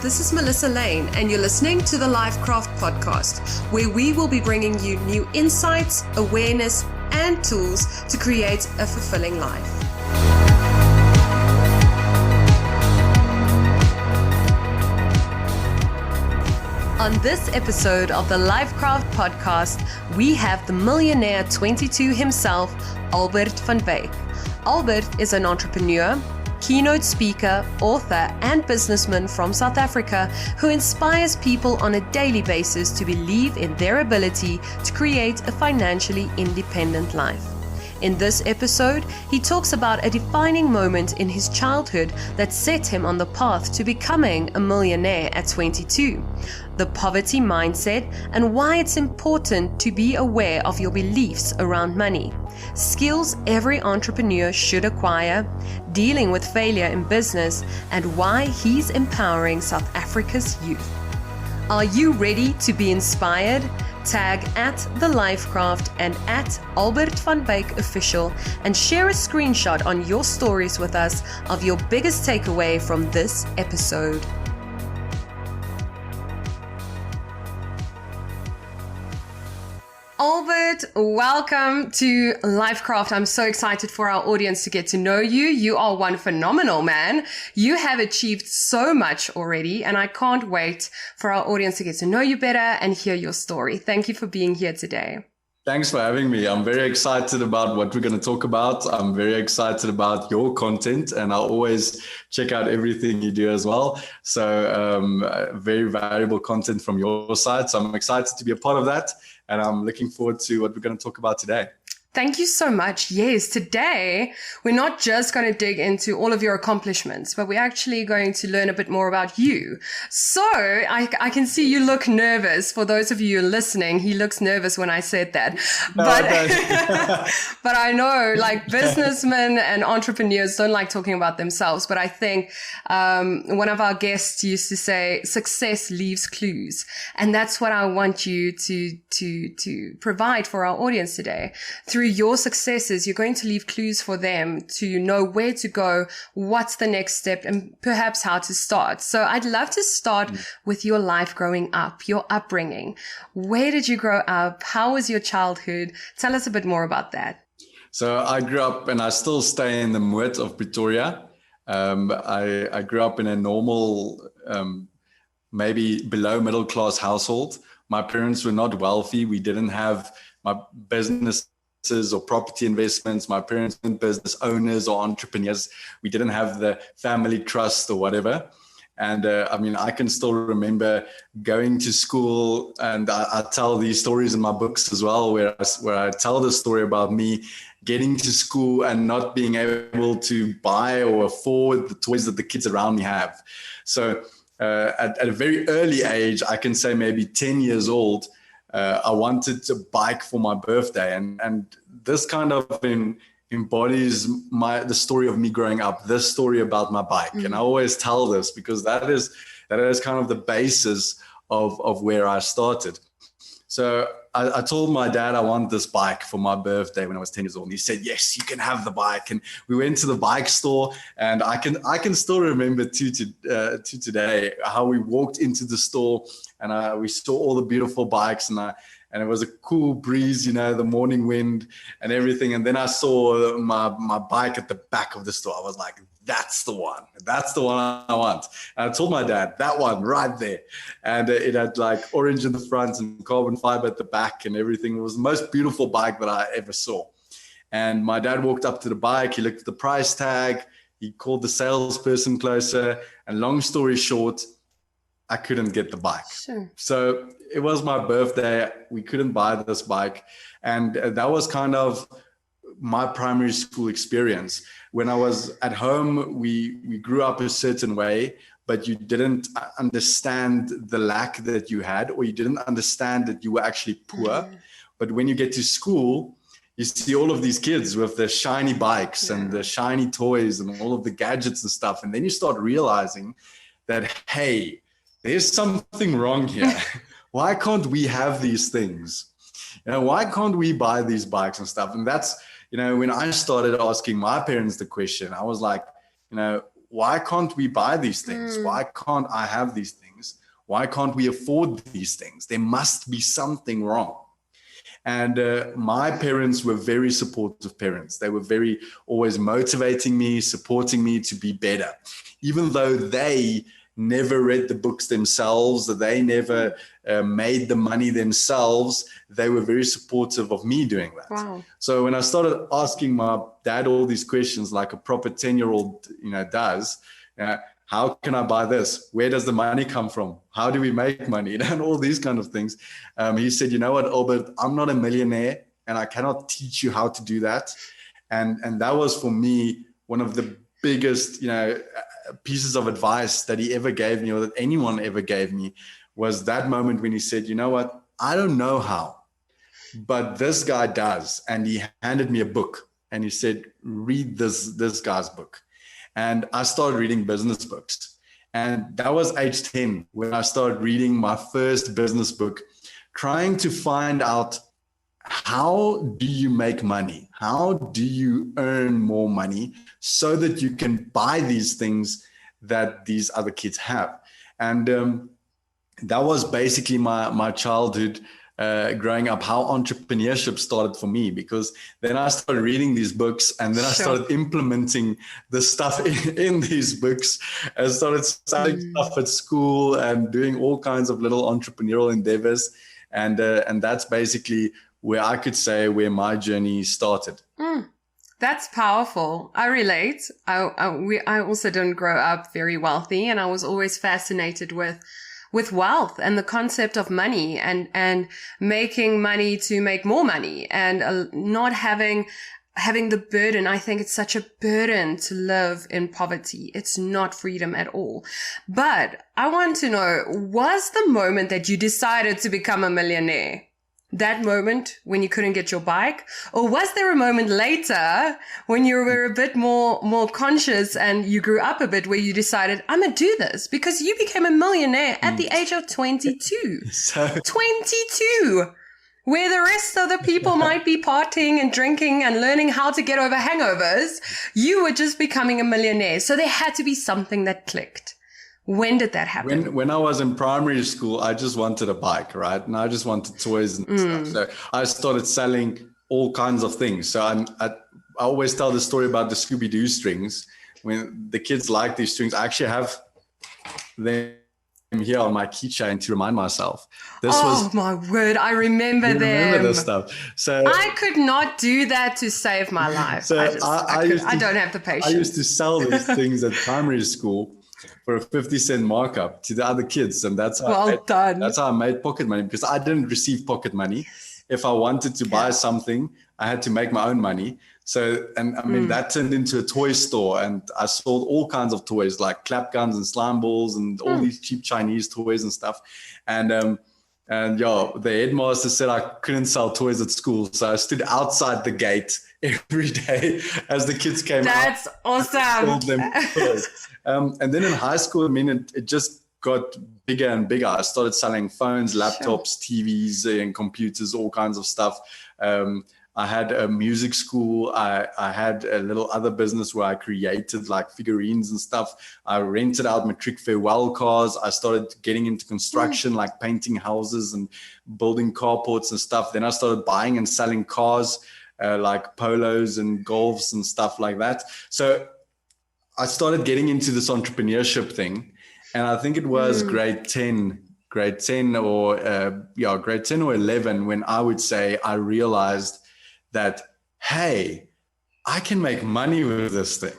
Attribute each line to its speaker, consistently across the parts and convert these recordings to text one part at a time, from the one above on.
Speaker 1: this is Melissa Lane, and you're listening to the LifeKraft Podcast, where we will be bringing you new insights, awareness, and tools to create a fulfilling life. On this episode of the LifeKraft Podcast, we have the Millionaire 22 himself, Albert van Wyk. Albert is an entrepreneur, keynote speaker, author, and businessman from South Africa who inspires people on a daily basis to believe in their ability to create a financially independent life. In this episode, he talks about a defining moment in his childhood that set him on the path to becoming a millionaire at 22, the poverty mindset, and why it's important to be aware of your beliefs around money, skills every entrepreneur should acquire, dealing with failure in business, and why he's empowering South Africa's youth. Are you ready to be inspired? Tag at the LifeKraft and at Albert van Wyk official and share a screenshot on your stories with us of your biggest takeaway from this episode. Albert, welcome to LifeKraft. I'm so excited for our audience to get to know you. You are one phenomenal man. You have achieved so much already, and I can't wait for our audience to get to know you better and hear your story. Thank you for being here today.
Speaker 2: Thanks for having me. I'm very excited about what we're going to talk about. I'm very excited about your content, and I'll always check out everything you do as well. So very valuable content from your side. So I'm excited to be a part of that, and I'm looking forward to what we're going to talk about today.
Speaker 1: Thank you so much. Yes, today we're not just going to dig into all of your accomplishments, but we're actually going to learn a bit more about you. So I can see you look nervous. For those of you listening, he looks nervous when I said that. But I know like businessmen and entrepreneurs don't like talking about themselves. But I think one of our guests used to say, success leaves clues. And that's what I want you to provide for our audience today. Through your successes, you're going to leave clues for them to know where to go, what's the next step, and perhaps how to start. So I'd love to start with your life growing up, your upbringing. Where did you grow up? How was your childhood? Tell us a bit more about that.
Speaker 2: So I grew up, and I still stay in the Moed of Pretoria. I grew up in a normal, maybe below middle class household. My parents were not wealthy. We didn't have my business or property investments. My parents weren't business owners or entrepreneurs. We didn't have the family trust or whatever. And I can still remember going to school, and I tell these stories in my books as well, where I tell the story about me getting to school and not being able to buy or afford the toys that the kids around me have. So at a very early age, I can say maybe 10 years old, I wanted a bike for my birthday, and this kind of embodies the story of me growing up. This story about my bike, and I always tell this because that is kind of the basis of where I started. So I told my dad I want this bike for my birthday when I was 10 years old, and he said, "Yes, you can have the bike." And we went to the bike store, and I can still remember to today how we walked into the store, and we saw all the beautiful bikes, and it was a cool breeze, the morning wind and everything. And then I saw my bike at the back of the store. I was like, that's the one I want. And I told my dad, that one right there. And it had like orange in the front and carbon fiber at the back and everything. It was the most beautiful bike that I ever saw. And my dad walked up to the bike. He looked at the price tag. He called the salesperson closer. And long story short, I couldn't get the bike.
Speaker 1: Sure.
Speaker 2: So it was my birthday. We couldn't buy this bike. And that was kind of my primary school experience. When I was at home, we grew up a certain way, but you didn't understand the lack that you had, or you didn't understand that you were actually poor. But when you get to school, you see all of these kids with the shiny bikes and the shiny toys and all of the gadgets and stuff. And then you start realizing that, hey, there's something wrong here. Why can't we have these things? Why can't we buy these bikes and stuff? And that's, when I started asking my parents the question, I was like, why can't we buy these things? Why can't I have these things? Why can't we afford these things? There must be something wrong. And my parents were very supportive parents. They were very always motivating me, supporting me to be better, even though they never read the books themselves, that they never made the money themselves. They were very supportive of me doing that.
Speaker 1: Wow.
Speaker 2: So when I started asking my dad all these questions, like a proper 10-year-old, does, how can I buy this? Where does the money come from? How do we make money? And all these kind of things. He said, you know what, Albert, I'm not a millionaire and I cannot teach you how to do that. And that was for me one of the biggest, pieces of advice that he ever gave me, or that anyone ever gave me, was that moment when he said, you know what, I don't know how, but this guy does. And he handed me a book and he said, read this guy's book. And I started reading business books. And that was age 10 when I started reading my first business book, trying to find out, how do you make money? How do you earn more money so that you can buy these things that these other kids have? And that was basically my childhood growing up, how entrepreneurship started for me, because then I started reading these books and then I started implementing the stuff in these books. I started selling stuff at school and doing all kinds of little entrepreneurial endeavors. And that's basically where I could say where my journey started.
Speaker 1: That's powerful. I relate. I also didn't grow up very wealthy, and I was always fascinated with wealth and the concept of money and making money to make more money, and not having the burden. I think it's such a burden to live in poverty. It's not freedom at all. But I want to know, was the moment that you decided to become a millionaire that moment when you couldn't get your bike? Or was there a moment later when you were a bit more conscious and you grew up a bit where you decided, I'm going to do this? Because you became a millionaire at the age of 22. 22! Where the rest of the people might be partying and drinking and learning how to get over hangovers, you were just becoming a millionaire. So there had to be something that clicked. When did that happen?
Speaker 2: When I was in primary school, I just wanted a bike, right? And I just wanted toys and stuff. So I started selling all kinds of things. So I always tell the story about the Scooby-Doo strings. When the kids like these strings, I actually have them here on my keychain to remind myself.
Speaker 1: My word, I remember them.
Speaker 2: Remember this stuff. So
Speaker 1: I could not do that to save my life.
Speaker 2: So
Speaker 1: I don't have the patience.
Speaker 2: I used to sell these things at primary school for a 50-cent markup to the other kids. And that's how I made pocket money, because I didn't receive pocket money. If I wanted to buy something, I had to make my own money. So, and I mean, that turned into a toy store, and I sold all kinds of toys like clap guns and slime balls and all these cheap Chinese toys and stuff. And the headmaster said I couldn't sell toys at school. So I stood outside the gate every day as the kids came out.
Speaker 1: That's awesome.
Speaker 2: Sold them toys. And then in high school, I mean, it just got bigger and bigger. I started selling phones, laptops, TVs, and computers, all kinds of stuff. I had a music school. I had a little other business where I created like figurines and stuff. I rented out matric farewell cars. I started getting into construction, like painting houses and building carports and stuff. Then I started buying and selling cars, like Polos and Golfs and stuff like that. So I started getting into this entrepreneurship thing. And I think it was grade 10 or 11 when I would say I realized that, hey, I can make money with this thing.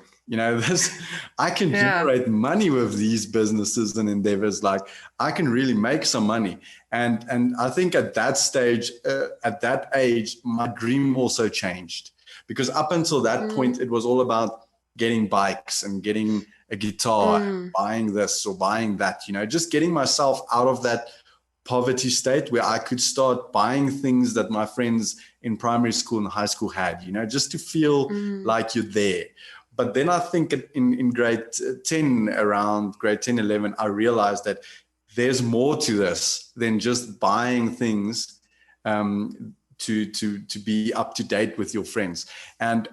Speaker 2: I can generate money with these businesses and endeavors. Like, I can really make some money. And I think at that stage, at that age, my dream also changed, because up until that point, it was all about getting bikes and getting a guitar, buying this or buying that, just getting myself out of that poverty state where I could start buying things that my friends in primary school and high school had, just to feel like you're there. But then I think in grade 10, around grade 10, 11, I realized that there's more to this than just buying things to be up to date with your friends. And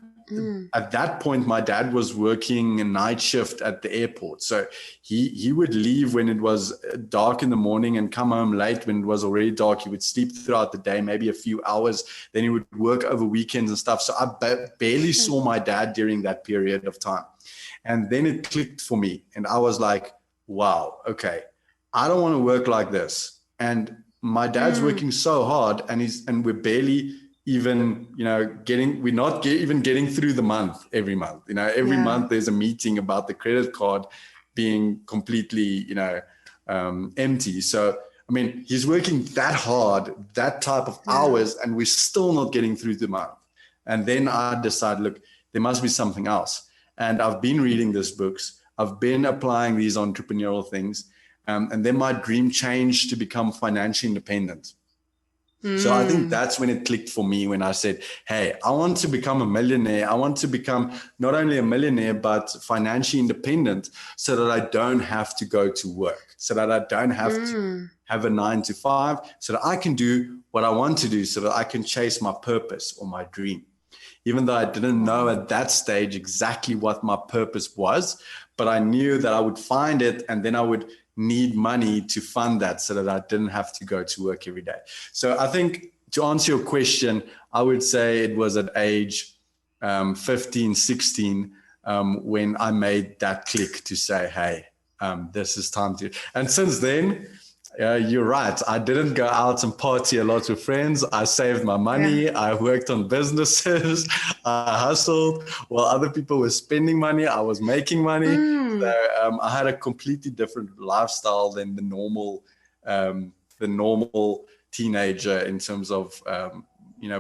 Speaker 2: at that point, my dad was working a night shift at the airport. So he would leave when it was dark in the morning and come home late when it was already dark. He would sleep throughout the day, maybe a few hours. Then he would work over weekends and stuff. So I barely saw my dad during that period of time. And then it clicked for me. And I was like, wow, okay, I don't want to work like this. And my dad's working so hard, and we're barely even, we're not even getting through the month every month. Every month there's a meeting about the credit card being completely, empty. So, I mean, he's working that hard, that type of hours, and we're still not getting through the month. And then I decided, look, there must be something else. And I've been reading these books. I've been applying these entrepreneurial things. And then my dream changed to become financially independent. So I think that's when it clicked for me, when I said, hey, I want to become a millionaire. I want to become not only a millionaire, but financially independent, so that I don't have to go to work, so that I don't have to have a 9-to-5, so that I can do what I want to do, so that I can chase my purpose or my dream. Even though I didn't know at that stage exactly what my purpose was, but I knew that I would find it, and then I would need money to fund that, so that I didn't have to go to work every day. So I think, to answer your question, I would say it was at age 15, 16, when I made that click to say, hey, this is time to. And since then, you're right. I didn't go out and party a lot with friends. I saved my money. Yeah. I worked on businesses. I hustled while other people were spending money. I was making money. So I had a completely different lifestyle than the normal teenager in terms of,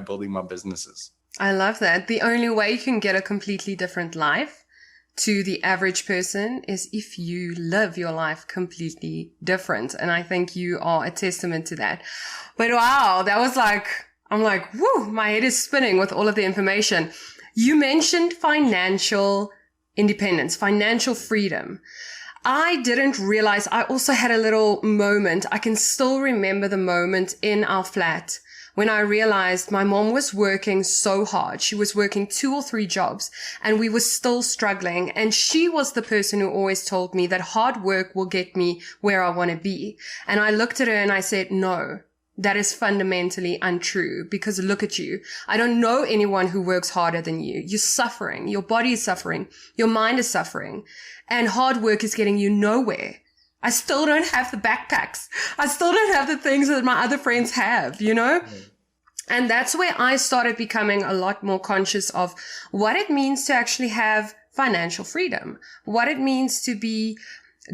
Speaker 2: building my businesses.
Speaker 1: I love that. The only way you can get a completely different life to the average person is if you live your life completely different. And I think you are a testament to that. But wow, that was I'm like, whoo, my head is spinning with all of the information. You mentioned financial independence, financial freedom. I didn't realize I also had a little moment. I can still remember the moment in our flat when I realized my mom was working so hard. She was working 2 or 3 jobs, and we were still struggling. And she was the person who always told me that hard work will get me where I want to be. And I looked at her and I said, no, that is fundamentally untrue, because look at you. I don't know anyone who works harder than you. You're suffering. Your body is suffering. Your mind is suffering. And hard work is getting you nowhere. I still don't have the backpacks. I still don't have the things that my other friends have, And that's where I started becoming a lot more conscious of what it means to actually have financial freedom, what it means to be,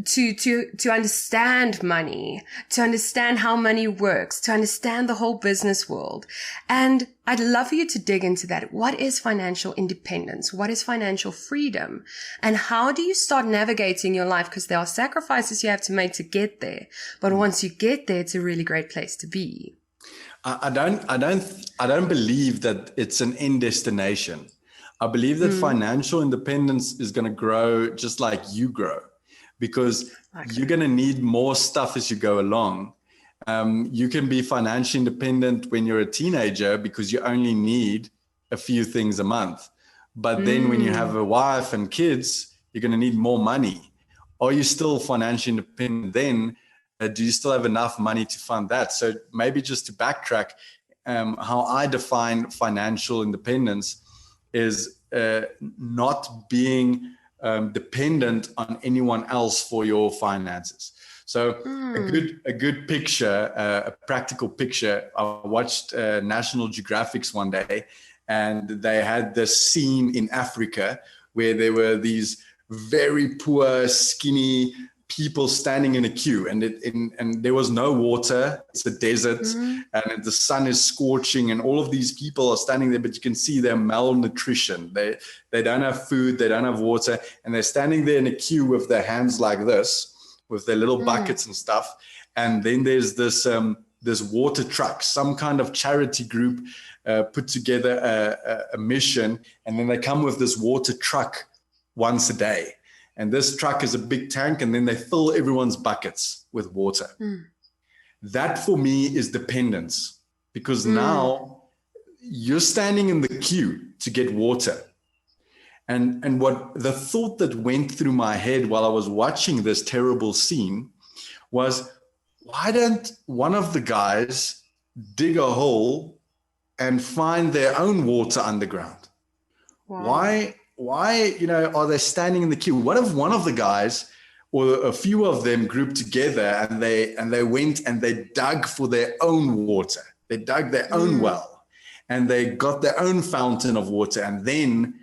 Speaker 1: to understand money, to understand how money works, to understand the whole business world. And I'd love for you to dig into that. What is financial independence? What is financial freedom? And how do you start navigating your life? Because there are sacrifices you have to make to get there. But once you get there, it's a really great place to be.
Speaker 2: I don't believe that it's an end destination. I believe that financial independence is going to grow just like you grow, because you're going to need more stuff as you go along. You can be financially independent when you're a teenager because you only need a few things a month. But then when you have a wife and kids, you're going to need more money. Are you still financially independent then? Do you still have enough money to fund that? So maybe just to backtrack, how I define financial independence is not being dependent on anyone else for your finances. So a good picture, a practical picture. I watched National Geographic's one day, and they had this scene in Africa where there were these very poor, skinny people standing in a queue, and there was no water. It's a desert, and the sun is scorching, and all of these people are standing there, but you can see they're malnutrition. They don't have food, they don't have water, and they're standing there in a queue with their hands like this, with their little buckets and stuff. And then there's this water truck, some kind of charity group put together a mission, and then they come with this water truck once a day. And this truck is a big tank, and then they fill everyone's buckets with water. That for me is dependence, because now you're standing in the queue to get water. And what the thought that went through my head while I was watching this terrible scene was, why don't one of the guys dig a hole and find their own water underground?
Speaker 1: Wow.
Speaker 2: Why, are they standing in the queue? What if one of the guys or a few of them grouped together and they went and they dug for their own water? They dug their own well and they got their own fountain of water, and then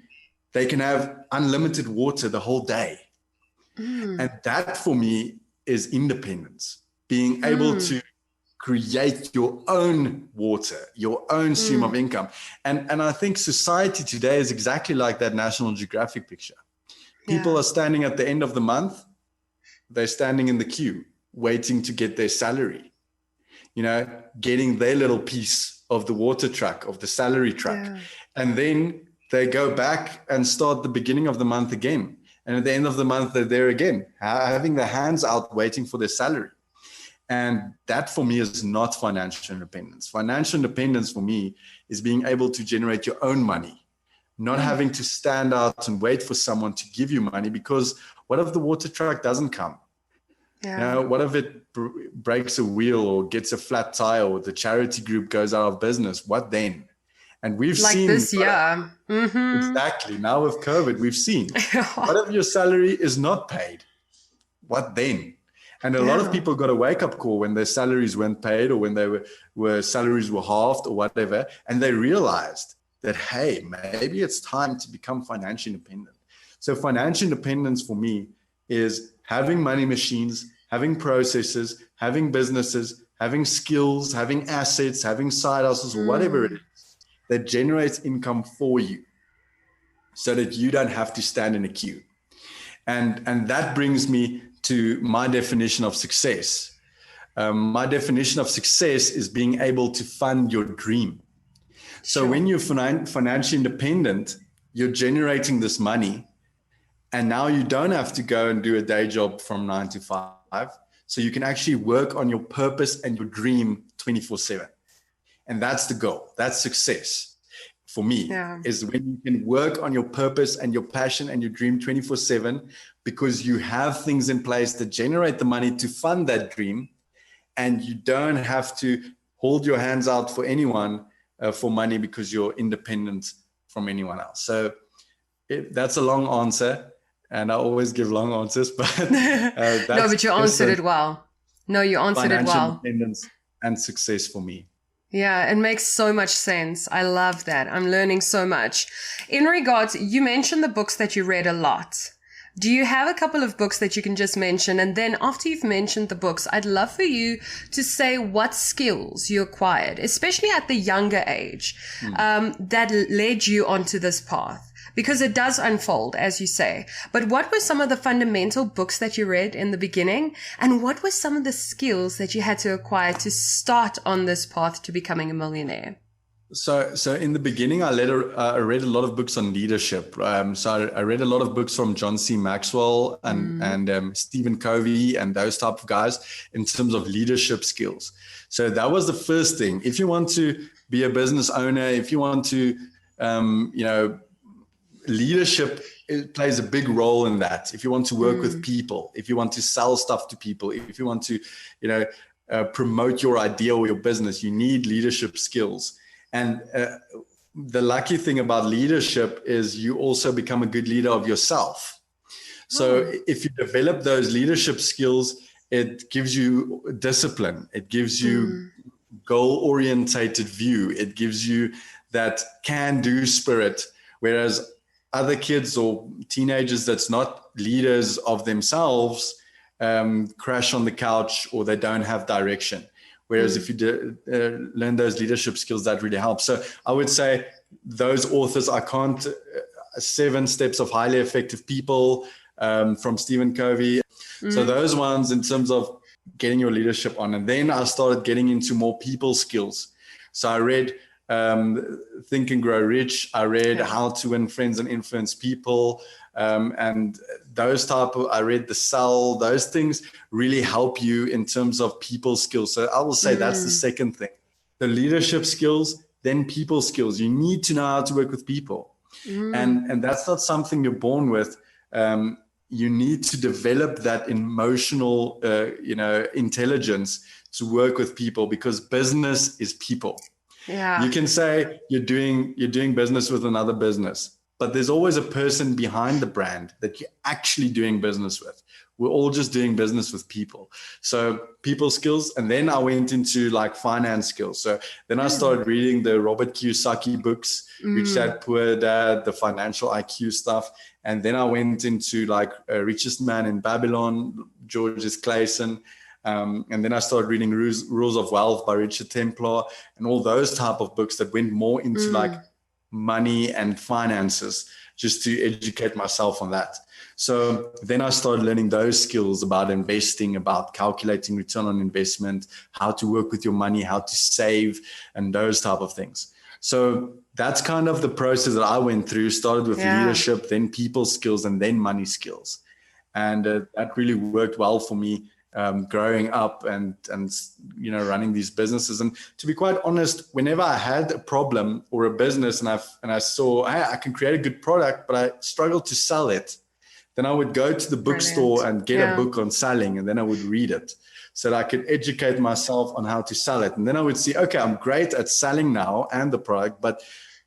Speaker 2: they can have unlimited water the whole day. And that for me is independence, being able to create your own water, your own stream of income. And I think society today is exactly like that National Geographic picture. People are standing at the end of the month. They're standing in the queue, waiting to get their salary, getting their little piece of the water truck, of the salary truck. Yeah. And then they go back and start the beginning of the month again. And at the end of the month, they're there again, having their hands out, waiting for their salary. And that for me is not financial independence. Financial independence for me is being able to generate your own money, not having to stand out and wait for someone to give you money, because what if the water truck doesn't come? Yeah. What if it breaks a wheel or gets a flat tire, or the charity group goes out of business? What then? And we've seen
Speaker 1: this year.
Speaker 2: Exactly. Now with COVID, we've seen. What if your salary is not paid? What then? And a lot of people got a wake-up call when their salaries weren't paid, or when they were salaries were halved or whatever, and they realized that, hey, maybe it's time to become financially independent. So financial independence for me is having money machines, having processes, having businesses, having skills, having assets, having side hustles, or whatever it is that generates income for you, so that you don't have to stand in a queue. And that brings me to my definition of success. My definition of success is being able to fund your dream. So when you're financially independent, you're generating this money, and now you don't have to go and do a day job from 9 to 5. So you can actually work on your purpose and your dream 24/7. And that's the goal. That's success for me, is when you can work on your purpose and your passion and your dream 24/7, because you have things in place that generate the money to fund that dream, and you don't have to hold your hands out for anyone for money, because you're independent from anyone else. So that's a long answer, and I always give long answers, but that's
Speaker 1: no, but you answered it well. No, you answered it well.
Speaker 2: Financial independence and success for me.
Speaker 1: Yeah, it makes so much sense. I love that. I'm learning so much. In regards, you mentioned the books that you read a lot. Do you have a couple of books that you can just mention? And then after you've mentioned the books, I'd love for you to say what skills you acquired, especially at the younger age, that led you onto this path. Because it does unfold, as you say. But what were some of the fundamental books that you read in the beginning? And what were some of the skills that you had to acquire to start on this path to becoming a millionaire?
Speaker 2: So in the beginning, I read a lot of books on leadership. So I read a lot of books from John C. Maxwell and Stephen Covey and those type of guys in terms of leadership skills. So that was the first thing. If you want to be a business owner, if you want to, leadership, it plays a big role in that. If you want to work with people, if you want to sell stuff to people, if you want to, promote your idea or your business, you need leadership skills. And the lucky thing about leadership is you also become a good leader of yourself. So if you develop those leadership skills, it gives you discipline. It gives you goal-orientated view. It gives you that can-do spirit, whereas other kids or teenagers that's not leaders of themselves crash on the couch, or they don't have direction. Whereas if you learn those leadership skills, that really helps. So I would say those authors, 7 Steps of Highly Effective People from Stephen Covey. So those ones in terms of getting your leadership on. And then I started getting into more people skills. So I read Think and Grow Rich. I read How to Win Friends and Influence People. And those I read The Cell. Those things really help you in terms of people skills. So I will say that's the second thing. The leadership skills, then people skills. You need to know how to work with people. And that's not something you're born with. You need to develop that emotional, intelligence to work with people, because business is people.
Speaker 1: Yeah.
Speaker 2: You can say you're doing business with another business, but there's always a person behind the brand that you're actually doing business with. We're all just doing business with people. So people skills. And then I went into like finance skills. So then I started reading the Robert Kiyosaki books, Rich Dad, Poor Dad, the financial IQ stuff. And then I went into like Richest Man in Babylon, Georges Clason. And then I started reading Rules of Wealth by Richard Templar and all those type of books that went more into like money and finances, just to educate myself on that. So then I started learning those skills about investing, about calculating return on investment, how to work with your money, how to save, and those type of things. So that's kind of the process that I went through. Started with leadership, then people skills, and then money skills. And that really worked well for me growing up and running these businesses. And to be quite honest, whenever I had a problem or a business and I saw, hey, I can create a good product, but I struggled to sell it, then I would go to the bookstore and get a book on selling, and then I would read it so that I could educate myself on how to sell it. And then I would see, okay, I'm great at selling now and the product, but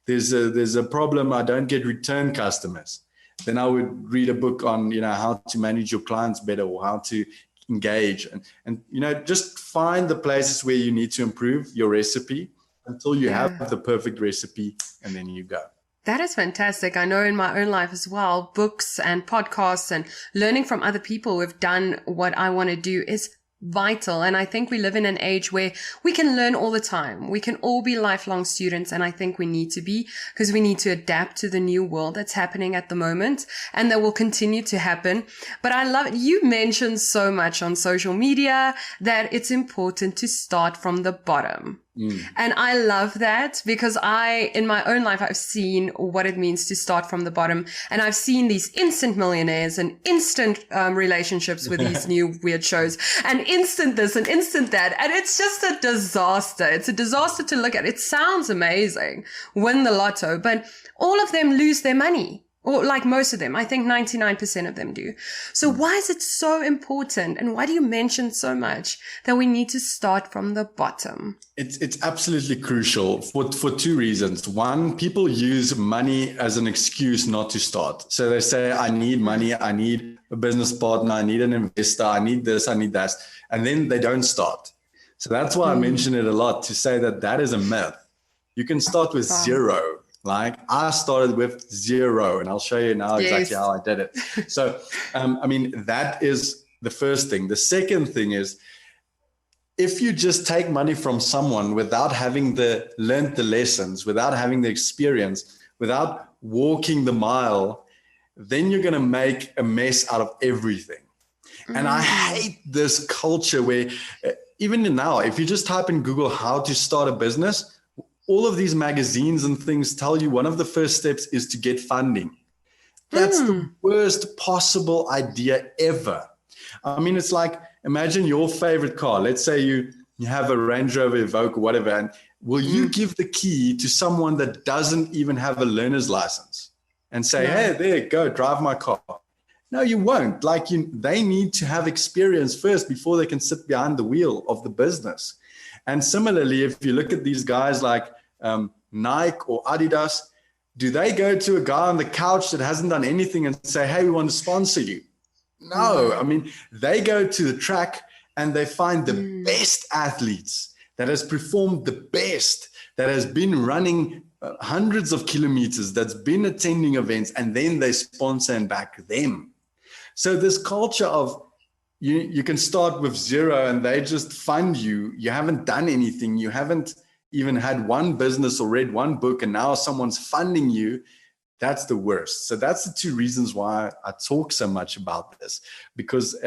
Speaker 2: there's a problem. I don't get return customers. Then I would read a book on, how to manage your clients better, or how to engage, and just find the places where you need to improve your recipe until you have the perfect recipe, and then you go.
Speaker 1: That is fantastic. I know in my own life as well, books and podcasts and learning from other people who have done what I want to do is vital. And I think we live in an age where we can learn all the time. We can all be lifelong students. And I think we need to be, because we need to adapt to the new world that's happening at the moment, and that will continue to happen. But I love it. You mentioned so much on social media that it's important to start from the bottom. And I love that, because in my own life, I've seen what it means to start from the bottom. And I've seen these instant millionaires and instant relationships with these new weird shows, and instant this and instant that. And it's just a disaster. It's a disaster to look at. It sounds amazing. Win the lotto, but all of them lose their money. Or like most of them, I think 99% of them do. So why is it so important? And why do you mention so much that we need to start from the bottom?
Speaker 2: It's absolutely crucial for two reasons. One, people use money as an excuse not to start. So they say, I need money, I need a business partner, I need an investor, I need this, I need that. And then they don't start. So that's why I mention it a lot, to say that is a myth. You can start with zero. Like I started with zero, and I'll show you now exactly how I did it. So, that is the first thing. The second thing is, if you just take money from someone without having learned the lessons, without having the experience, without walking the mile, then you're going to make a mess out of everything. And I hate this culture where even now, if you just type in Google how to start a business, all of these magazines and things tell you one of the first steps is to get funding. That's the worst possible idea ever. I mean, it's like, imagine your favorite car. Let's say you have a Range Rover Evoque or whatever, and will you give the key to someone that doesn't even have a learner's license and say, hey, there you go, drive my car? No, you won't. They need to have experience first before they can sit behind the wheel of the business. And similarly, if you look at these guys like Nike or Adidas, do they go to a guy on the couch that hasn't done anything and say, hey, we want to sponsor you? No, I mean, they go to the track and they find the best athletes that has performed the best, that has been running hundreds of kilometers, that's been attending events, and then they sponsor and back them. So this culture of you can start with zero and they just fund you. You haven't done anything. You haven't even had one business or read one book, and now someone's funding you. That's the worst. So that's the two reasons why I talk so much about this, because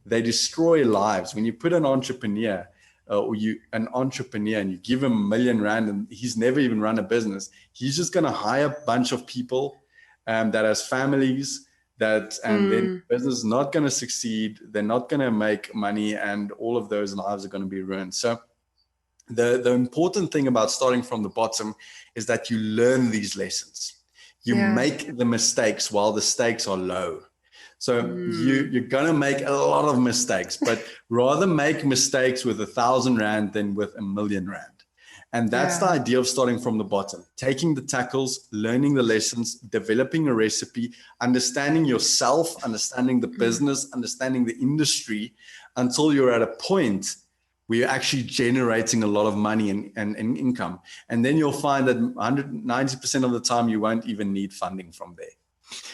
Speaker 2: they destroy lives. When you put an entrepreneur and you give him R1 million and he's never even run a business, he's just going to hire a bunch of people that has families, and then business is not going to succeed. They're not going to make money, and all of those lives are going to be ruined. So the important thing about starting from the bottom is that you learn these lessons. You make the mistakes while the stakes are low. So you're going to make a lot of mistakes, but rather make mistakes with 1,000 Rand than with 1,000,000 Rand. And that's the idea of starting from the bottom, taking the tackles, learning the lessons, developing a recipe, understanding yourself, understanding the business, understanding the industry, until you're at a point where you're actually generating a lot of money and income. And then you'll find that 90% of the time you won't even need funding from there.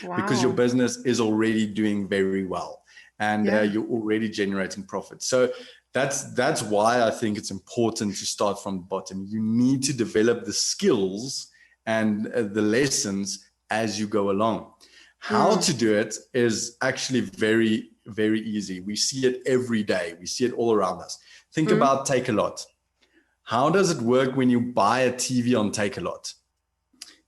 Speaker 2: Wow. Because your business is already doing very well, and you're already generating profit. So that's why I think it's important to start from the bottom. You need to develop the skills and the lessons as you go along. How to do it is actually very, very easy. We see it every day. We see it all around us. Think about Take-A-Lot. How does it work when you buy a TV on Take-A-Lot?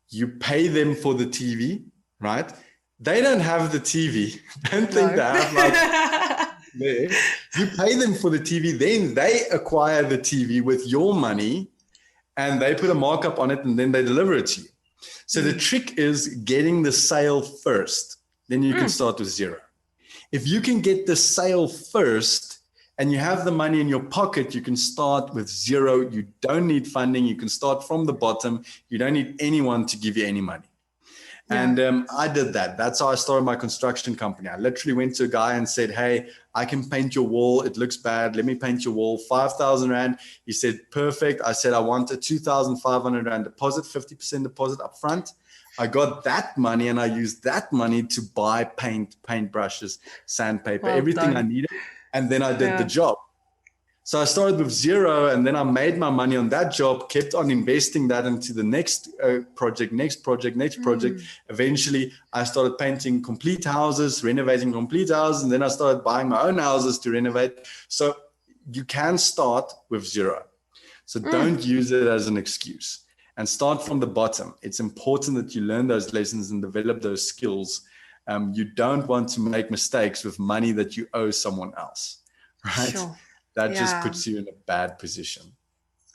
Speaker 2: You pay them for the TV, right? They don't have the TV. Don't think they have there. You pay them for the TV, then they acquire the TV with your money, and they put a markup on it, and then they deliver it to you. So the trick is getting the sale first. Then you can start with zero. If you can get the sale first and you have the money in your pocket, you can start with zero. You don't need funding. You can start from the bottom. You don't need anyone to give you any money. And I did that. That's how I started my construction company. I literally went to a guy and said, hey, I can paint your wall. It looks bad. Let me paint your wall. 5,000 Rand. He said, perfect. I said, I want a 2,500 Rand deposit, 50% deposit up front. I got that money, and I used that money to buy paint brushes, sandpaper, everything I needed. And then I did the job. So I started with zero, and then I made my money on that job, kept on investing that into the next project. Eventually, I started painting complete houses, renovating complete houses, and then I started buying my own houses to renovate. So you can start with zero. So don't use it as an excuse, and start from the bottom. It's important that you learn those lessons and develop those skills. You don't want to make mistakes with money that you owe someone else, right?
Speaker 1: Sure.
Speaker 2: That just puts you in a bad position.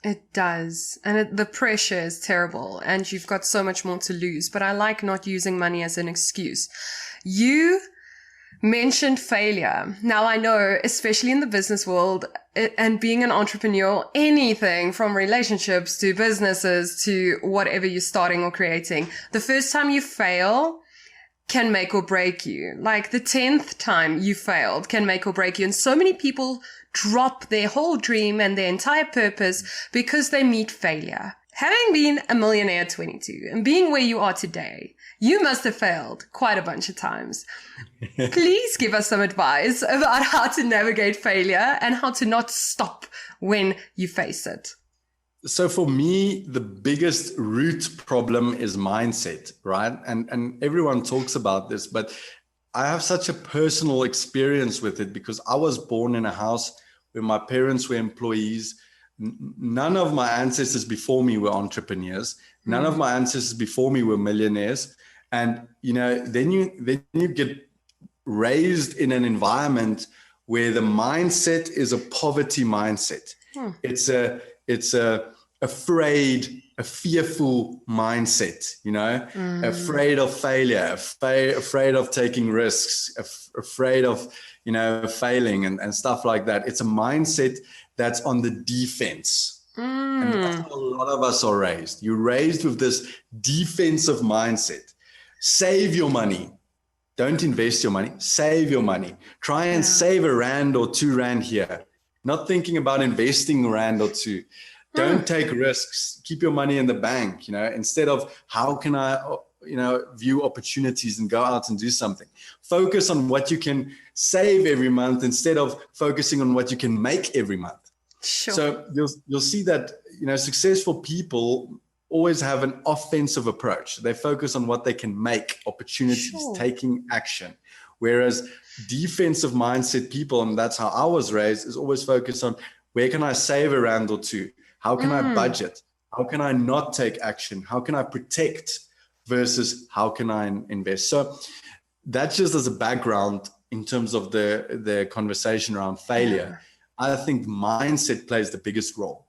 Speaker 1: It does. And the pressure is terrible, and you've got so much more to lose. But I like not using money as an excuse. You mentioned failure. Now, I know, especially in the business world and being an entrepreneur, anything from relationships to businesses to whatever you're starting or creating, the first time you fail can make or break you. Like the 10th time you failed can make or break you. And so many people drop their whole dream and their entire purpose because they meet failure. Having been a millionaire at 22 and being where you are today, you must have failed quite a bunch of times. Please give us some advice about how to navigate failure and how to not stop when you face it.
Speaker 2: So for me, the biggest root problem is mindset, right? And everyone talks about this, but I have such a personal experience with it because I was born in a house where my parents were employees. None of my ancestors before me were entrepreneurs. None of my ancestors before me were millionaires. And, then you get raised in an environment where the mindset is a poverty mindset. It's a afraid, a fearful mindset, afraid of failure, afraid of taking risks, afraid of, failing and stuff like that. It's a mindset that's on the defense. And that's how a lot of us are raised. You're raised with this defensive mindset. Save your money. Don't invest your money. Save your money. Try and save a Rand or 2 Rand here. Not thinking about investing a Rand or 2. Don't take risks. Keep your money in the bank, instead of how can I, view opportunities and go out and do something. Focus on what you can save every month instead of focusing on what you can make every month.
Speaker 1: Sure.
Speaker 2: So you'll see that, successful people always have an offensive approach. They focus on what they can make, opportunities, taking action. Whereas defensive mindset people, and that's how I was raised, is always focused on where can I save a Rand or 2? How can I budget? How can I not take action? How can I protect versus how can I invest? So that's just as a background in terms of the conversation around failure. I think mindset plays the biggest role.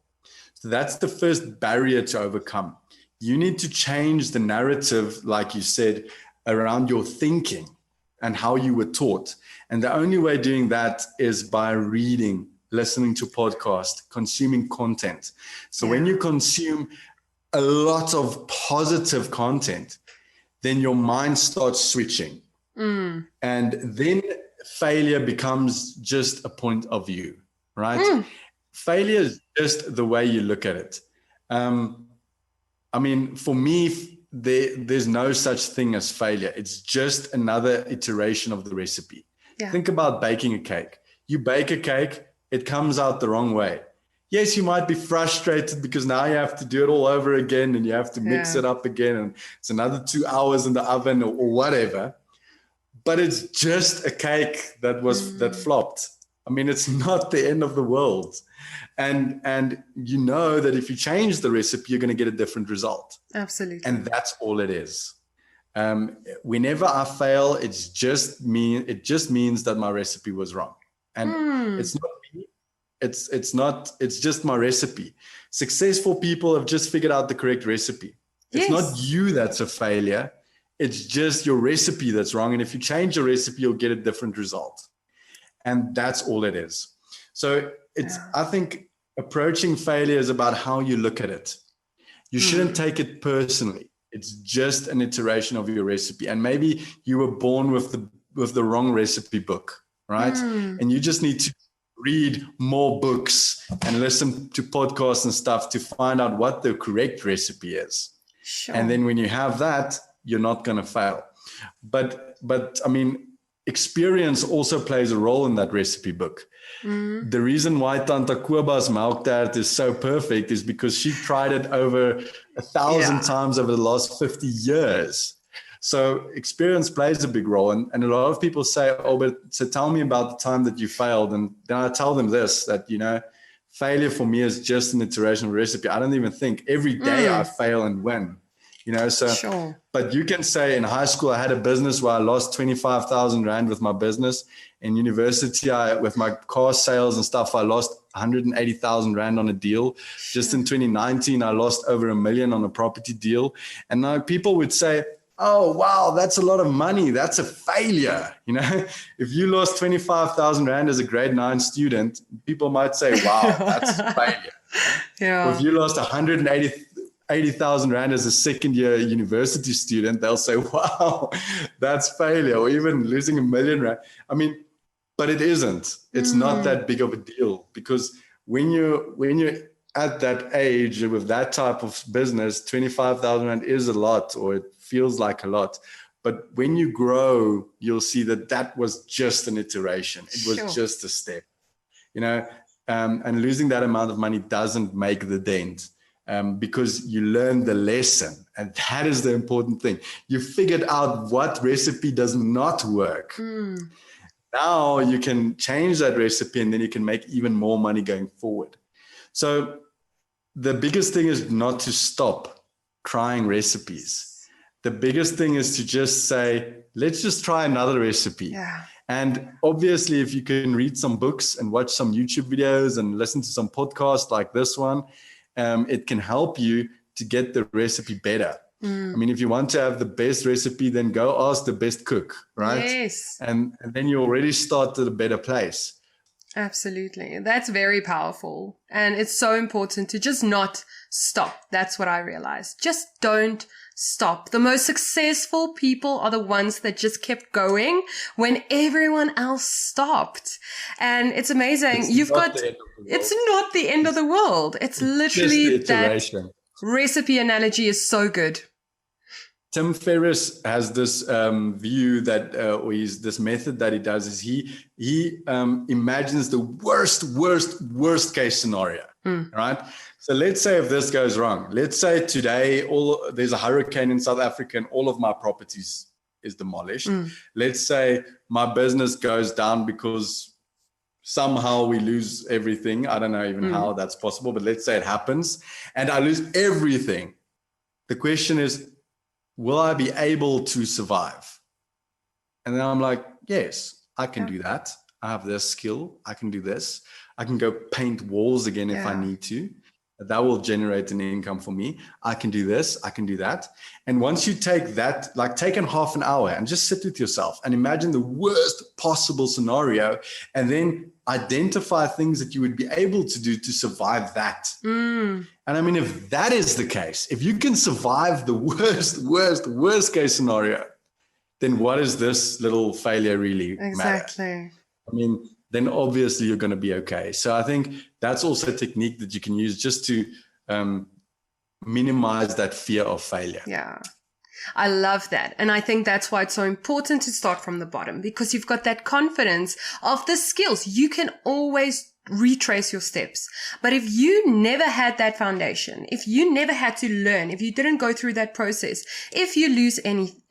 Speaker 2: So that's the first barrier to overcome. you need to change the narrative, like you said, around your thinking and how you were taught. And the only way doing that is by reading, listening to podcasts, consuming content. So when you consume a lot of positive content, then your mind starts switching. And then failure becomes just a point of view, right? Failure is just the way you look at it. I mean, for me, there's no such thing as failure. It's just another iteration of the recipe. Think about baking a cake. You bake a cake, it comes out the wrong way. Yes, you might be frustrated because now you have to do it all over again and you have to mix it up again and it's another 2 hours in the oven or whatever. But it's just a cake that flopped. I mean, it's not the end of the world. And you know that if you change the recipe, you're going to get a different result.
Speaker 1: Absolutely.
Speaker 2: And that's all it is. Whenever I fail, it just means that my recipe was wrong. And it's not me. It's just my recipe. Successful people have just figured out the correct recipe. It's not you that's a failure. It's just your recipe that's wrong. And if you change your recipe, you'll get a different result. And that's all it is. So I think approaching failure is about how you look at it. You shouldn't take it personally. It's just an iteration of your recipe. And maybe you were born with the wrong recipe book, right? And you just need to read more books and listen to podcasts and stuff to find out what the correct recipe is.
Speaker 1: Sure.
Speaker 2: And then when you have that, you're not going to fail. But I mean, experience also plays a role in that recipe book. The reason why Tanta Kuba's milk tart is so perfect is because she tried it over 1,000 times over the last 50 years. So experience plays a big role. And a lot of people say, so tell me about the time that you failed. And then I tell them this, that, failure for me is just an iteration of a recipe. I don't even think every day I fail and win.
Speaker 1: Sure.
Speaker 2: But you can say in high school, I had a business where I lost 25,000 Rand with my business. In university, with my car sales and stuff, I lost 180,000 Rand on a deal. Sure. Just in 2019, I lost over $1 million on a property deal. And now people would say, oh, wow, that's a lot of money. That's a failure. If you lost 25,000 Rand as a grade 9 student, people might say, wow, that's a failure. Or if you lost 180,000 Rand as a second year university student, they'll say, wow, that's failure. Or even losing $1 million Rand. I mean, but it isn't. It's not that big of a deal, because when you're at that age with that type of business, 25,000 Rand is a lot, or it feels like a lot. But when you grow, you'll see that was just an iteration. It was just a step, and losing that amount of money doesn't make the dent. Because you learned the lesson, and that is the important thing. You figured out what recipe does not work. Now you can change that recipe, and then you can make even more money going forward. So the biggest thing is not to stop trying recipes. The biggest thing is to just say, let's just try another recipe.
Speaker 1: Yeah.
Speaker 2: And obviously, if you can read some books and watch some YouTube videos and listen to some podcasts like this one, it can help you to get the recipe better. I mean, if you want to have the best recipe, then go ask the best cook, right?
Speaker 1: Yes.
Speaker 2: And then you already start at a better place.
Speaker 1: Absolutely. That's very powerful. And it's so important to just not stop. That's what I realized. Just don't stop. The most successful people are the ones that just kept going when everyone else stopped. And it's amazing. It's not the end of the world. It's literally that recipe analogy is so good.
Speaker 2: Tim Ferriss has this view that, or this method that he does is he imagines the worst case scenario, right? So let's say if this goes wrong, let's say today there's a hurricane in South Africa and all of my properties is demolished. Let's say my business goes down because somehow we lose everything. I don't know even how that's possible, but let's say it happens and I lose everything. The question is, will I be able to survive? And then I'm like, yes, I can do that. I have this skill. I can do this. I can go paint walls again if I need to. that will generate an income for me. I can do this, I can do that. And once you take that, like take in half an hour and just sit with yourself and imagine the worst possible scenario, and then identify things that you would be able to do to survive that. And I mean, if that is the case, if you can survive the worst case scenario, then what is this little failure really matter? I mean, then obviously you're going to be okay. So I think that's also a technique that you can use just to minimize that fear of failure.
Speaker 1: Yeah. I love that. And I think that's why it's so important to start from the bottom, because you've got that confidence of the skills. You can always retrace your steps. But if you never had that foundation, if you never had to learn, if you didn't go through that process, if you lose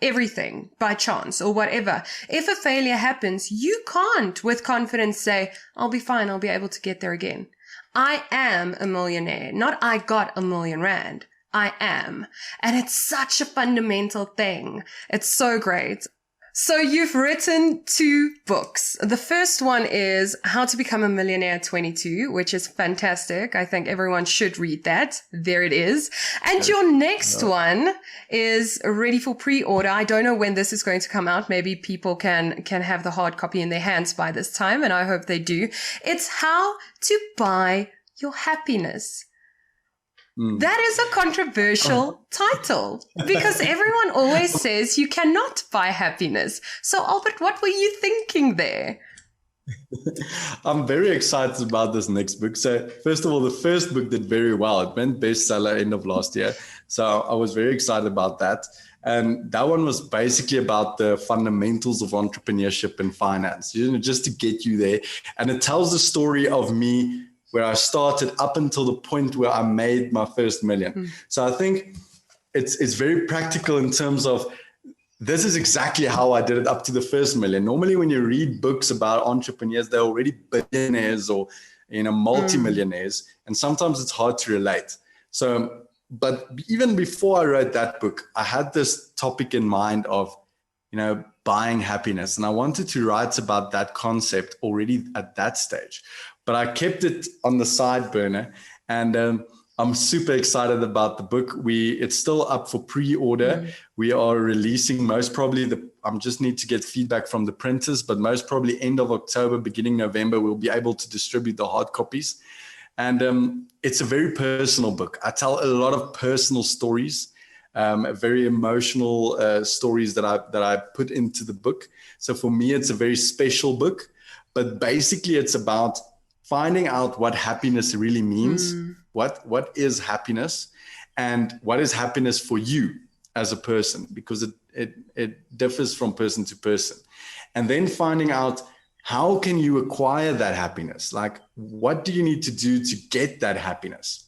Speaker 1: everything by chance or whatever, if a failure happens, you can't with confidence say, I'll be fine. I'll be able to get there again. I am a millionaire, not I got R1,000,000. I am. And it's such a fundamental thing. It's so great. So you've written 2 books. The first one is How to Become a Millionaire at 22, which is fantastic. I think everyone should read that. There it is. And your next one is ready for pre-order. I don't know when this is going to come out. Maybe people can have the hard copy in their hands by this time, and I hope they do. It's How to Buy Your Happiness. That is a controversial title, because everyone always says you cannot buy happiness. So, Albert, what were you thinking there?
Speaker 2: I'm very excited about this next book. So, first of all, the first book did very well. It went bestseller end of last year. So I was very excited about that. And that one was basically about the fundamentals of entrepreneurship and finance, just to get you there. And it tells the story of me where I started up until the point where I made my first million. So I think it's very practical in terms of this is exactly how I did it up to the first million. Normally, when you read books about entrepreneurs, they're already billionaires or multimillionaires, and sometimes it's hard to relate. So, but even before I wrote that book, I had this topic in mind of buying happiness, and I wanted to write about that concept already at that stage. But I kept it on the side burner, and I'm super excited about the book. It's still up for pre-order. We are releasing most probably I just need to get feedback from the printers, but most probably end of October, beginning November, we'll be able to distribute the hard copies. And it's a very personal book. I tell a lot of personal stories, very emotional stories that I put into the book. So for me, it's a very special book. But basically, it's about finding out what happiness really means, what is happiness, and what is happiness for you as a person, because it differs from person to person. And then finding out how can you acquire that happiness? Like, what do you need to do to get that happiness?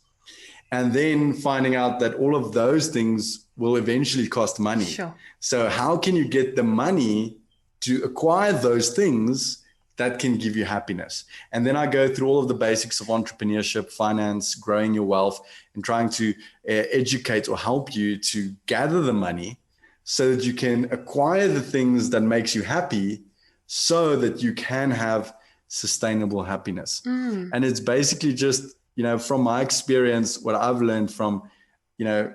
Speaker 2: And then finding out that all of those things will eventually cost money.
Speaker 1: Sure.
Speaker 2: So how can you get the money to acquire those things that can give you happiness? And then I go through all of the basics of entrepreneurship, finance, growing your wealth, and trying to educate or help you to gather the money so that you can acquire the things that makes you happy, so that you can have sustainable happiness. And it's basically just, from my experience, what I've learned from,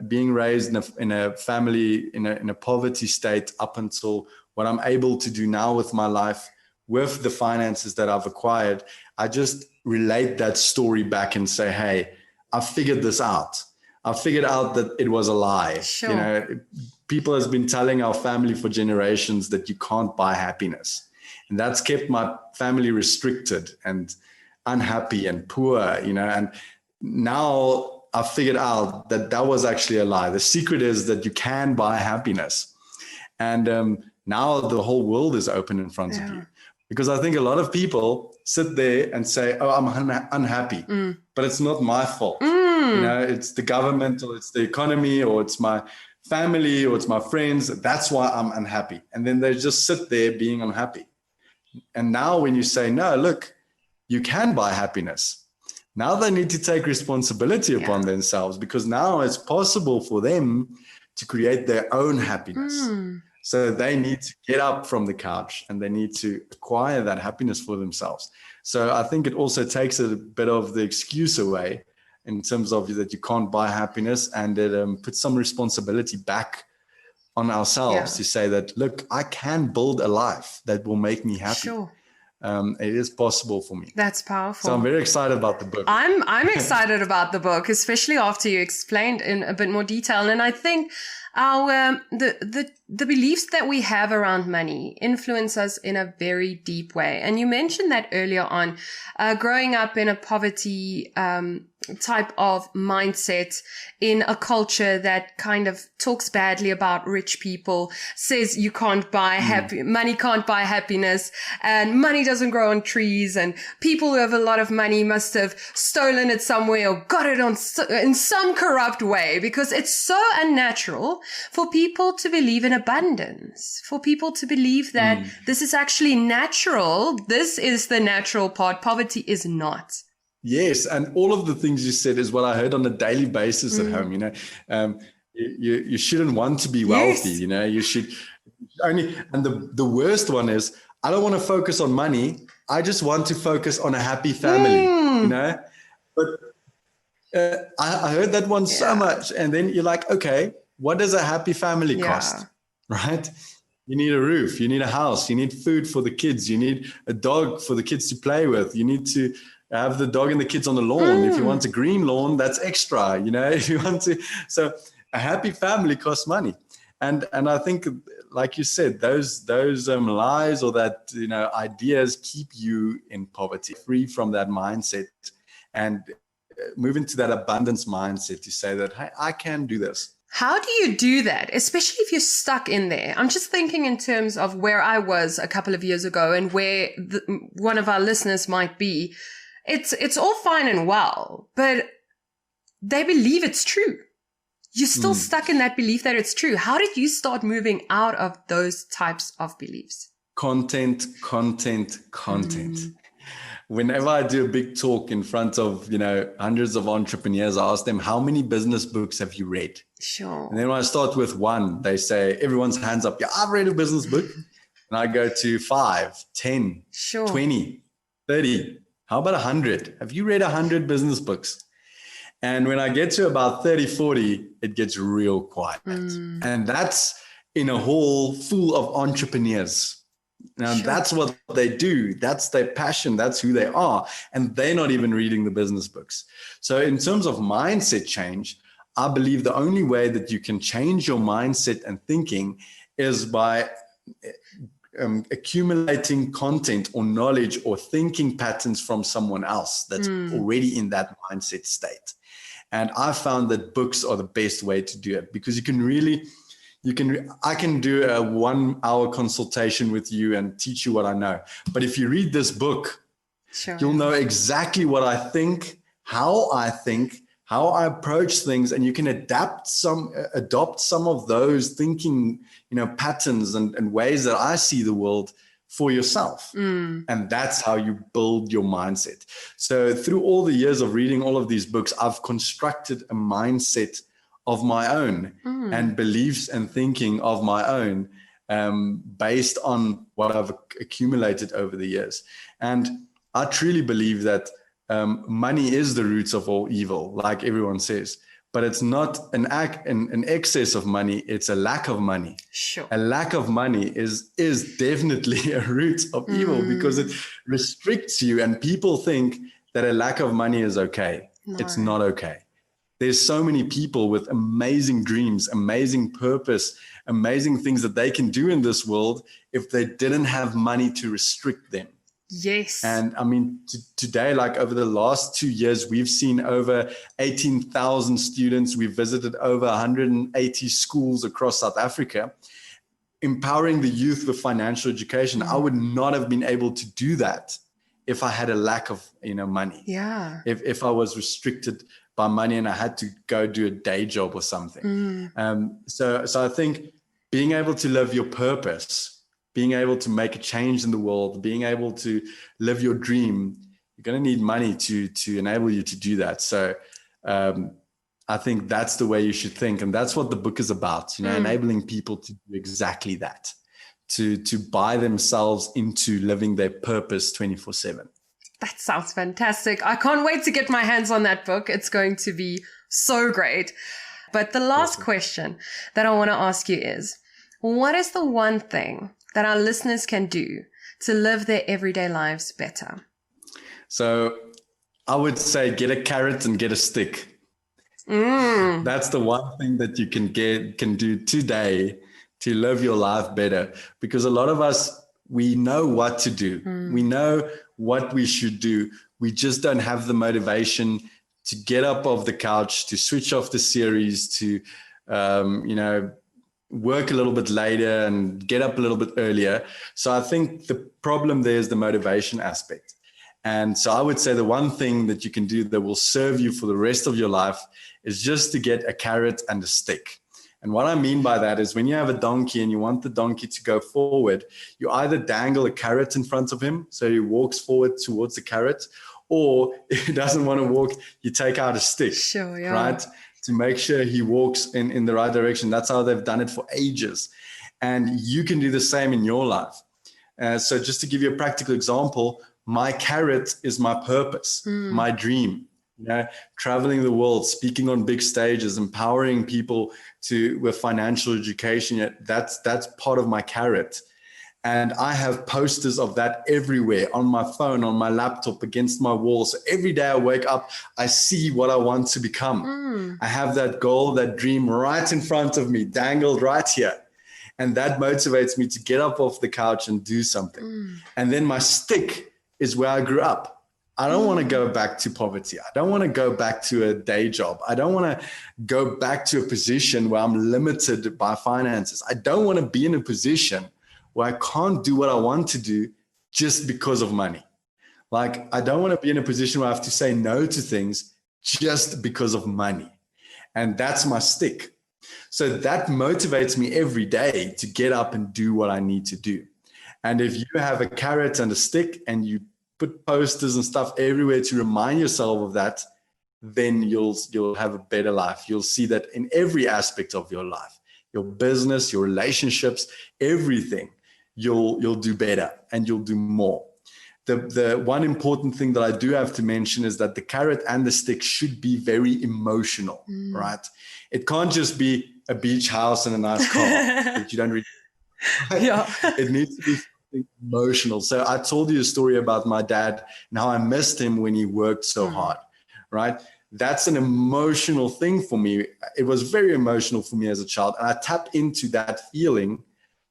Speaker 2: being raised in a family, in a poverty state, up until what I'm able to do now with my life, with the finances that I've acquired. I just relate that story back and say, hey, I figured this out. I figured out that it was a lie.
Speaker 1: Sure.
Speaker 2: People has been telling our family for generations that you can't buy happiness. And that's kept my family restricted and unhappy and poor, and now I figured out that that was actually a lie. The secret is that you can buy happiness. And now the whole world is open in front of you. Because I think a lot of people sit there and say, oh, I'm unhappy, but it's not my fault. It's the government, or it's the economy, or it's my family, or it's my friends. That's why I'm unhappy. And then they just sit there being unhappy. And now when you say, no, look, you can buy happiness. Now they need to take responsibility upon themselves, because now it's possible for them to create their own happiness. So they need to get up from the couch and they need to acquire that happiness for themselves. So I think it also takes a bit of the excuse away in terms of that you can't buy happiness, and it puts some responsibility back on ourselves to say that, look, I can build a life that will make me happy.
Speaker 1: Sure.
Speaker 2: It is possible for me.
Speaker 1: That's powerful.
Speaker 2: So I'm very excited about the book.
Speaker 1: I'm excited about the book, especially after you explained in a bit more detail. And I think our the beliefs that we have around money influence us in a very deep way. And you mentioned that earlier on, growing up in a poverty type of mindset in a culture that kind of talks badly about rich people, says you can't buy money can't buy happiness, and money doesn't grow on trees, and people who have a lot of money must have stolen it somewhere or got it in some corrupt way, because it's so unnatural for people to believe in abundance, for people to believe that this is actually natural. This is the natural part. Poverty is not.
Speaker 2: Yes, and all of the things you said is what I heard on a daily basis at home. You shouldn't want to be wealthy.
Speaker 1: Yes.
Speaker 2: You should only. And the worst one is, I don't want to focus on money. I just want to focus on a happy family. But I heard that one so much, and then you're like, okay, what does a happy family cost? Right? You need a roof. You need a house. You need food for the kids. You need a dog for the kids to play with. You need to have the dog and the kids on the lawn. If you want a green lawn, that's extra, if you want to. So a happy family costs money. And I think, like you said, those lies or that, ideas keep you in poverty, free from that mindset, and move into that abundance mindset to say that, hey, I can do this.
Speaker 1: How do you do that, especially if you're stuck in there? I'm just thinking in terms of where I was a couple of years ago and where one of our listeners might be. It's all fine and well, but they believe it's true. You're still stuck in that belief that it's true. How did you start moving out of those types of beliefs?
Speaker 2: Content. Whenever I do a big talk in front of, hundreds of entrepreneurs, I ask them, how many business books have you read?
Speaker 1: Sure.
Speaker 2: And then when I start with one, they say, everyone's hands up. Yeah, I've read a business book. And I go to 5, 10, 20, 30. How about 100? Have you read 100 business books? And when I get to about 30, 40, it gets real quiet. And that's in a hall full of entrepreneurs. Now, that's what they do. That's their passion. That's who they are. And they're not even reading the business books. So in terms of mindset change, I believe the only way that you can change your mindset and thinking is by accumulating content or knowledge or thinking patterns from someone else that's already in that mindset state. And I found that books are the best way to do it, because I can do a 1-hour consultation with you and teach you what I know. But if you read this book, you'll know exactly what I think, how I approach things, and you can adopt some of those thinking, patterns and ways that I see the world for yourself. And that's how you build your mindset. So through all the years of reading all of these books, I've constructed a mindset of my own and beliefs and thinking of my own, based on what I've accumulated over the years. And I truly believe that money is the roots of all evil, like everyone says, but it's not an excess of money. It's a lack of money.
Speaker 1: Sure.
Speaker 2: A lack of money is definitely a root of evil, because it restricts you, and people think that a lack of money is okay. No. It's not okay. There's so many people with amazing dreams, amazing purpose, amazing things that they can do in this world if they didn't have money to restrict them.
Speaker 1: Yes.
Speaker 2: And I mean, today, like over the last 2 years, we've seen over 18,000 students. We've visited over 180 schools across South Africa, empowering the youth with financial education. I would not have been able to do that if I had a lack of, money.
Speaker 1: Yeah.
Speaker 2: If I was restricted by money and I had to go do a day job or something. So I think being able to live your purpose, being able to make a change in the world, being able to live your dream, you're going to need money to enable you to do that. So I think that's the way you should think. And that's what the book is about, enabling people to do exactly that, to buy themselves into living their purpose 24/7.
Speaker 1: That sounds fantastic. I can't wait to get my hands on that book. It's going to be so great. But the last question that I want to ask you is, what is the one thing that our listeners can do to live their everyday lives better?
Speaker 2: So I would say get a carrot and get a stick. That's the one thing that you can do today to live your life better. Because a lot of us, we know what to do. We know what we should do. We just don't have the motivation to get up off the couch, to switch off the series, to, work a little bit later and get up a little bit earlier. So I think the problem there is the motivation aspect. And so I would say the one thing that you can do that will serve you for the rest of your life is just to get a carrot and a stick. And what I mean by that is when you have a donkey and you want the donkey to go forward, you either dangle a carrot in front of him so he walks forward towards the carrot, or if he doesn't want to walk, you take out a stick, right? To make sure he walks in the right direction. That's how they've done it for ages. And you can do the same in your life. So just to give you a practical example, my carrot is my purpose, my dream. Traveling the world, speaking on big stages, empowering people with financial education. That's part of my carrot. And I have posters of that everywhere, on my phone, on my laptop, against my wall. So every day I wake up, I see what I want to become. I have that goal, that dream right in front of me, dangled right here. And that motivates me to get up off the couch and do something. And then my stick is where I grew up. I don't want to go back to poverty. I don't want to go back to a day job. I don't want to go back to a position where I'm limited by finances. I don't want to be in a position where I can't do what I want to do just because of money. Like, I don't want to be in a position where I have to say no to things just because of money. And that's my stick. So that motivates me every day to get up and do what I need to do. And if you have a carrot and a stick and you put posters and stuff everywhere to remind yourself of that, then you'll have a better life. You'll see that in every aspect of your life, your business, your relationships, everything, you'll do better and you'll do more. The one important thing that I do have to mention is that the carrot and the stick should be very emotional, right? It can't just be a beach house and a nice car that you don't really. It needs to be something emotional. So I told you a story about my dad and how I missed him when he worked so hard, right? That's an emotional thing for me. It was very emotional for me as a child. And I tapped into that feeling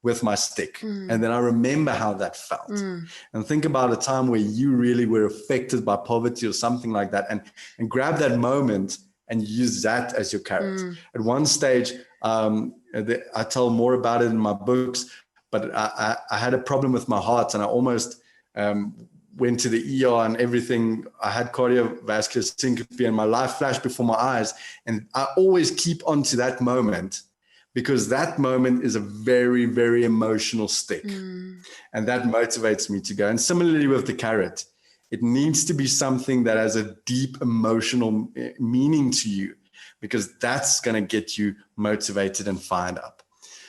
Speaker 2: with my stick. And then I remember how that felt. And think about a time where you really were affected by poverty or something like that, and grab that moment and use that as your carrot. At one stage, I tell more about it in my books, but I had a problem with my heart and I almost went to the ER and everything. I had cardiovascular syncope and my life flashed before my eyes. And I always keep on to that moment, because that moment is a very, very emotional stick. And that motivates me to go. And similarly with the carrot, it needs to be something that has a deep emotional meaning to you, because that's going to get you motivated and fired up.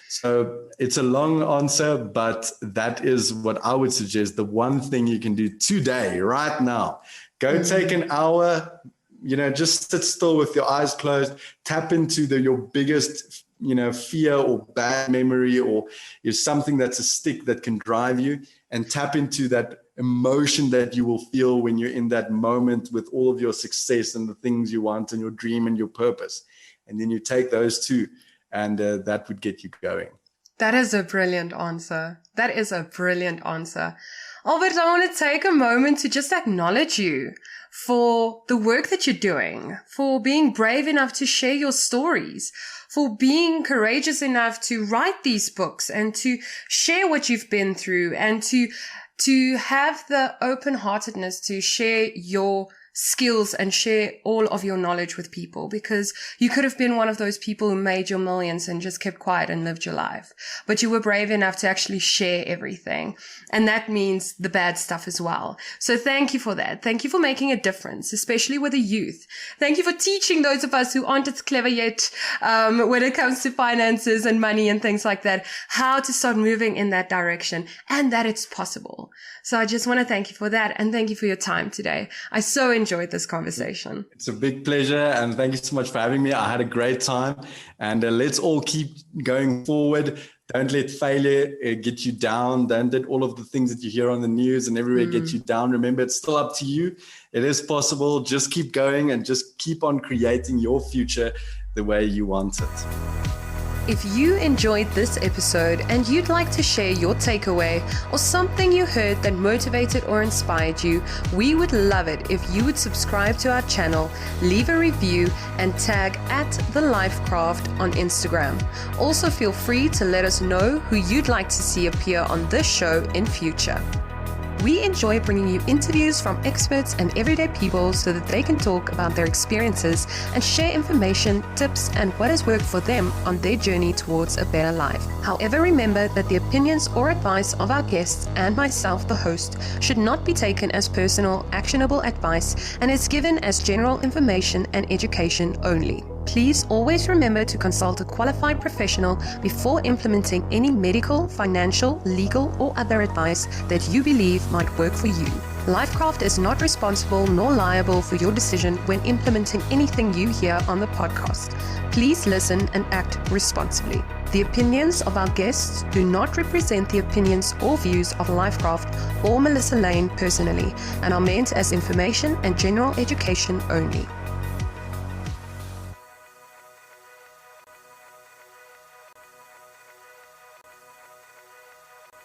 Speaker 2: So it's a long answer, but that is what I would suggest. The one thing you can do today, right now, go take an hour, just sit still with your eyes closed, tap into your biggest fear or bad memory, or is something that's a stick that can drive you, and tap into that emotion that you will feel when you're in that moment with all of your success and the things you want and your dream and your purpose. And then you take those two, and that would get you going.
Speaker 1: That is a brilliant answer. Albert, I want to take a moment to just acknowledge you for the work that you're doing, for being brave enough to share your stories, for being courageous enough to write these books and to share what you've been through, and to have the open-heartedness to share your skills and share all of your knowledge with people, because you could have been one of those people who made your millions and just kept quiet and lived your life. But you were brave enough to actually share everything. And that means the bad stuff as well. So thank you for that. Thank you for making a difference, especially with the youth. Thank you for teaching those of us who aren't as clever yet when it comes to finances and money and things like that, how to start moving in that direction, and that it's possible. So I just want to thank you for that, and thank you for your time today. I so enjoyed this conversation.
Speaker 2: It's a big pleasure, and thank you so much for having me. I had a great time, and let's all keep going forward. Don't let failure get you down. Don't let all of the things that you hear on the news and everywhere get you down. Remember, it's still up to you. It is possible. Just keep going and just keep on creating your future the way you want it.
Speaker 1: If you enjoyed this episode and you'd like to share your takeaway or something you heard that motivated or inspired you, we would love it if you would subscribe to our channel, leave a review, and tag @TheLifeKraft on Instagram. Also, feel free to let us know who you'd like to see appear on this show in future. We enjoy bringing you interviews from experts and everyday people so that they can talk about their experiences and share information, tips, and what has worked for them on their journey towards a better life. However, remember that the opinions or advice of our guests and myself, the host, should not be taken as personal, actionable advice and is given as general information and education only. Please always remember to consult a qualified professional before implementing any medical, financial, legal, or other advice that you believe might work for you. LifeKraft is not responsible nor liable for your decision when implementing anything you hear on the podcast. Please listen and act responsibly. The opinions of our guests do not represent the opinions or views of LifeKraft or Melissa Lane personally and are meant as information and general education only.